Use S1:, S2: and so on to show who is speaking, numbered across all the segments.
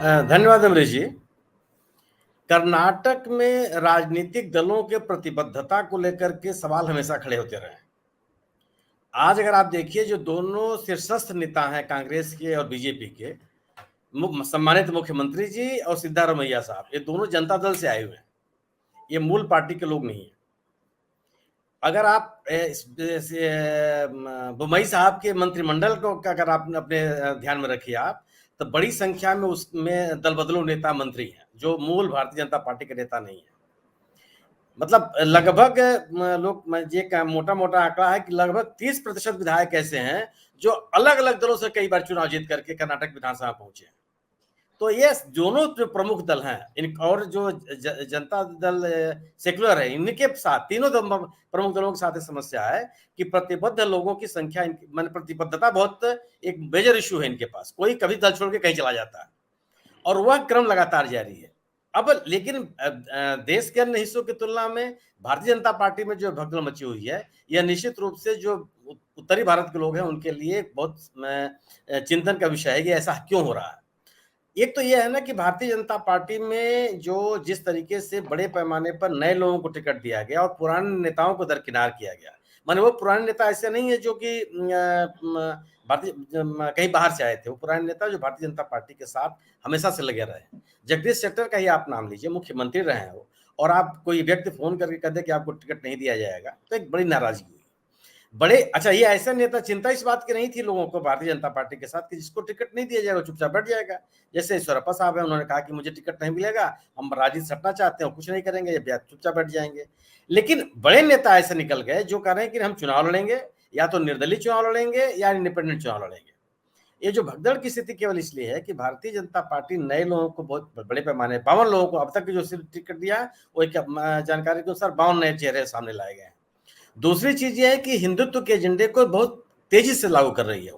S1: धन्यवाद अमरीश जी। कर्नाटक में राजनीतिक दलों के प्रतिबद्धता को लेकर के सवाल हमेशा खड़े होते रहे। आज अगर आप देखिए, जो दोनों शीर्षस्थ नेता हैं कांग्रेस के और बीजेपी के, सम्मानित मुख्यमंत्री जी और सिद्धारमैया साहब, ये दोनों जनता दल से आए हुए हैं। ये मूल पार्टी के लोग नहीं है। अगर आप बुमई साहब के मंत्रिमंडल को अगर आप अपने ध्यान में रखिए, आप तो बड़ी संख्या में उसमें दल बदलू नेता मंत्री हैं जो मूल भारतीय जनता पार्टी के नेता नहीं है। मतलब लगभग लोग, ये मोटा मोटा आंकड़ा है कि लगभग 30% विधायक ऐसे हैं जो अलग अलग दलों से कई बार चुनाव जीत करके कर्नाटक विधानसभा पहुंचे हैं। तो ये दोनों जो प्रमुख दल हैं, इन और जो जनता दल सेक्युलर है, इनके साथ तीनों प्रमुख दलों के साथ समस्या है कि प्रतिबद्ध लोगों की संख्या, मान प्रतिबद्धता बहुत एक मेजर इश्यू है इनके पास। कोई कभी दल छोड़ के कहीं चला जाता है और वह क्रम लगातार जारी है। अब लेकिन देश के अन्य हिस्सों की तुलना में भारतीय जनता पार्टी में जो भगदड़ मची हुई है, यह निश्चित रूप से जो उत्तरी भारत के लोग हैं उनके लिए बहुत चिंतन का विषय है कि ऐसा क्यों हो रहा है। एक तो यह है ना कि भारतीय जनता पार्टी में जो जिस तरीके से बड़े पैमाने पर नए लोगों को टिकट दिया गया और पुराने नेताओं को दरकिनार किया गया। माने वो पुराने नेता ऐसे नहीं है जो कि भारतीय कहीं बाहर से आए थे। वो पुराने नेता जो भारतीय जनता पार्टी के साथ हमेशा से लगे रहे। जगदीश शेट्टर का ही आप नाम लीजिए, मुख्यमंत्री रहे हैं वो, और आप कोई व्यक्ति फोन करके कह दे कि आपको टिकट नहीं दिया जाएगा, तो एक बड़ी नाराजगी हुई। बड़े अच्छा, ये ऐसा नेता, चिंता इस बात की नहीं थी लोगों को भारतीय जनता पार्टी के साथ कि जिसको टिकट नहीं दिया जाएगा चुपचाप बैठ जाएगा। जैसे ईश्वरप्पा साहब है, उन्होंने कहा कि मुझे टिकट नहीं मिलेगा, हम राजनीति से हटना चाहते हैं, कुछ नहीं करेंगे, चुपचाप बैठ जाएंगे। लेकिन बड़े नेता ऐसे निकल गए जो कह रहे हैं कि हम चुनाव लड़ेंगे, या तो निर्दलीय चुनाव लड़ेंगे या इंडिपेंडेंट चुनाव लड़ेंगे। ये जो भगदड़ की स्थिति केवल इसलिए है कि भारतीय जनता पार्टी नए लोगों को बहुत बड़े पैमाने 52 लोगों को अब तक जो सिर्फ टिकट दिया, वो एक जानकारी के अनुसार 52 नए चेहरे सामने लाए गए हैं। दूसरी चीज ये है कि हिंदुत्व के एजेंडे को बहुत तेजी से लागू कर रही है।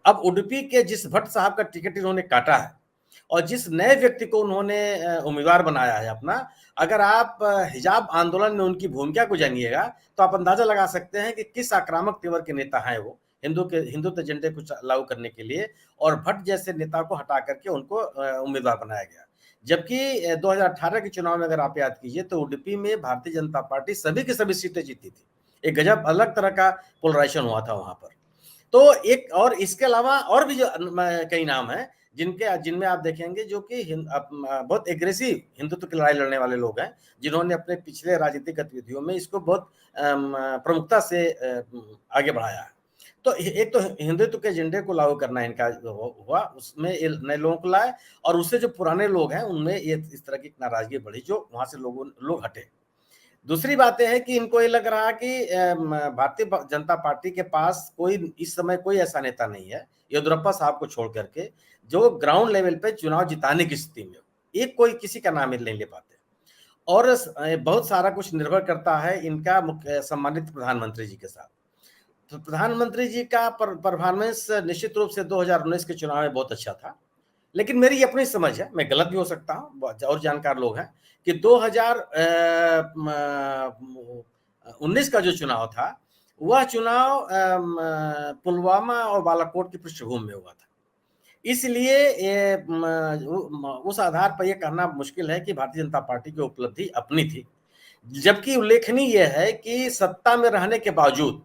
S1: अब उडुपी के जिस भट्ट साहब का टिकट इन्होंने काटा है और जिस नए व्यक्ति को उन्होंने उम्मीदवार बनाया है अपना, अगर आप हिजाब आंदोलन में उनकी भूमिका को जानिएगा तो आप अंदाजा लगा सकते हैं कि किस आक्रामक तेवर के नेता हैं वो हिंदुत्व एजेंडे को लागू करने के लिए। और भट्ट जैसे नेता को हटा करके उनको उम्मीदवार बनाया गया। जबकि 2018 के चुनाव में अगर आप याद कीजिए तो उडुपी में भारतीय जनता पार्टी सभी की सभी सीटें जीती थी। एक गजब अलग तरह का पोलराइजेशन हुआ था वहां पर। तो एक और इसके अलावा और भी जो कई नाम हैं जिनमें आप देखेंगे जो कि बहुत एग्रेसिव हिंदुत्व की लड़ाई लड़ने वाले लोग हैं, जिन्होंने अपने पिछले राजनीतिक गतिविधियों में इसको बहुत प्रमुखता से आगे बढ़ाया है। तो एक तो हिंदुत्व के एजेंडे को लागू करना इनका हुआ, उसमें नए लोगों को लाए, और उससे जो पुराने लोग हैं उनमें ये इस तरह की नाराजगी बढ़ी, जो वहां से लोग हटे। दूसरी बात है कि इनको ये लग रहा कि भारतीय जनता पार्टी के पास कोई इस समय कोई ऐसा नेता नहीं है, येदियुरप्पा साहब को छोड़ करके, जो ग्राउंड लेवल पे चुनाव जिताने की स्थिति में हो। एक कोई किसी का नाम नहीं ले पाते। और बहुत सारा कुछ निर्भर करता है इनका सम्मानित प्रधानमंत्री जी के साथ। तो प्रधानमंत्री जी का परफॉर्मेंस निश्चित रूप से 2019 के चुनाव में बहुत अच्छा था। लेकिन मेरी अपनी समझ है, मैं गलत भी हो सकता हूँ, और जानकार लोग हैं कि 2019 का जो चुनाव था, वह चुनाव पुलवामा और बालाकोट की पृष्ठभूमि में हुआ था। इसलिए उस आधार पर यह कहना मुश्किल है कि भारतीय जनता पार्टी की उपलब्धि अपनी थी। जबकि उल्लेखनीय यह है कि सत्ता में रहने के बावजूद,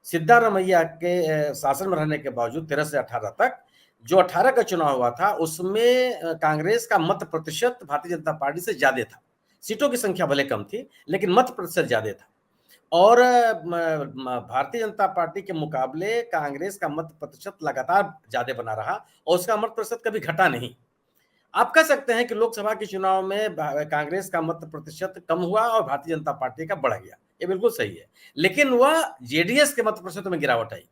S1: सिद्धारमैया के शासन में रहने के बावजूद 13 से 18 तक जो 18 का चुनाव हुआ था, उसमें कांग्रेस का मत प्रतिशत भारतीय जनता पार्टी से ज्यादा था। सीटों की संख्या भले कम थी, लेकिन मत प्रतिशत ज्यादा था। और भारतीय जनता पार्टी के मुकाबले कांग्रेस का मत प्रतिशत लगातार ज्यादा बना रहा और उसका मत प्रतिशत कभी घटा नहीं। आप कह सकते हैं कि लोकसभा के चुनाव में कांग्रेस का मत प्रतिशत कम हुआ और भारतीय जनता पार्टी का बढ़ गया, ये बिल्कुल सही है। लेकिन वह जेडीएस के मत प्रतिशत में गिरावट आई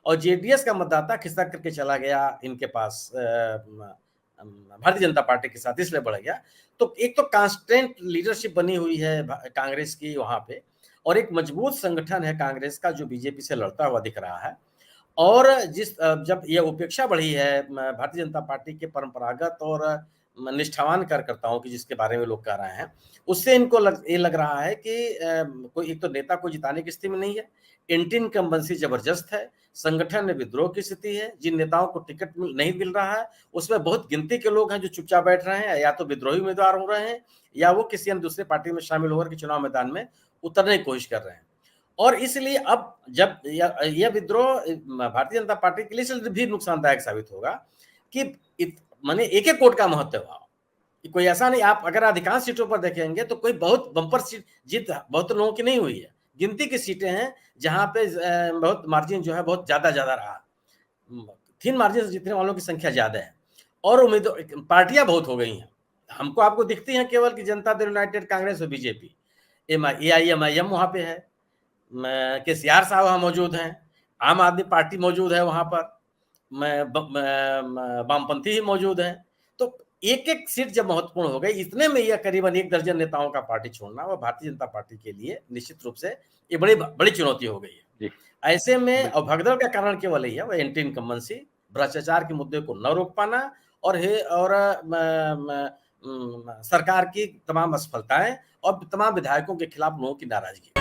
S1: और जेडीएस का मतदाता खिसक करके चला गया इनके पास भारतीय जनता पार्टी के साथ, इसलिए बढ़ गया। तो एक तो कांस्टेंट लीडरशिप बनी हुई है कांग्रेस की वहां पे, और एक मजबूत संगठन है कांग्रेस का जो बीजेपी से लड़ता हुआ दिख रहा है। और जब यह उपेक्षा बढ़ी है भारतीय जनता पार्टी के परंपरागत और निष्ठावान कार्यकर्ताओं की जिसके बारे में लोग कह रहे हैं, उससे इनको ये लग रहा है कि कोई एक तो नेता को जिताने की स्थिति में नहीं है, एंटी इनकम्बेंसी जबरदस्त है, संगठन में विद्रोह की स्थिति है, जिन नेताओं को टिकट नहीं मिल रहा है, उसमें बहुत गिनती के लोग हैं जो चुपचाप बैठ रहे हैं, या तो विद्रोही उम्मीदवार हो रहे हैं, या वो किसी अन्य दूसरे पार्टी में शामिल होकर के चुनाव मैदान में उतरने की कोशिश कर रहे हैं। और इसलिए अब जब यह विद्रोह भारतीय जनता पार्टी के लिए भी नुकसानदायक साबित होगा कि माने एक-एक वोट का महत्व है। कोई ऐसा नहीं, आप अगर अधिकांश सीटों पर देखेंगे तो कोई बहुत बम्पर सीट जीत बहुत लोगों की नहीं हुई है। गिनती की सीटें हैं जहाँ पे बहुत मार्जिन जो है बहुत ज़्यादा रहा। थिन मार्जिन से जीतने वालों की संख्या ज़्यादा है और पार्टियां बहुत हो गई हैं। हमको आपको दिखती हैं केवल कि जनता दल यूनाइटेड, कांग्रेस और बीजेपी, AIM वहाँ पे है, केसीआर साहब वहाँ मौजूद हैं, आम आदमी पार्टी मौजूद है वहाँ पर, वामपंथी ही मौजूद हैं। तो एक-एक सीट जब महत्वपूर्ण हो गई, इतने में यह करीबन 1 दर्जन नेताओं का पार्टी छोड़ना और भारतीय जनता पार्टी के लिए निश्चित रूप से ये बड़ी चुनौती हो गई है। ऐसे में भगदड़ का कारण केवल यही है, वो एंटी इनकम्बेंसी, भ्रष्टाचार के मुद्दे को न रोक पाना और सरकार की तमाम असफलताएं और तमाम विधायकों के खिलाफ लोगों की नाराजगी।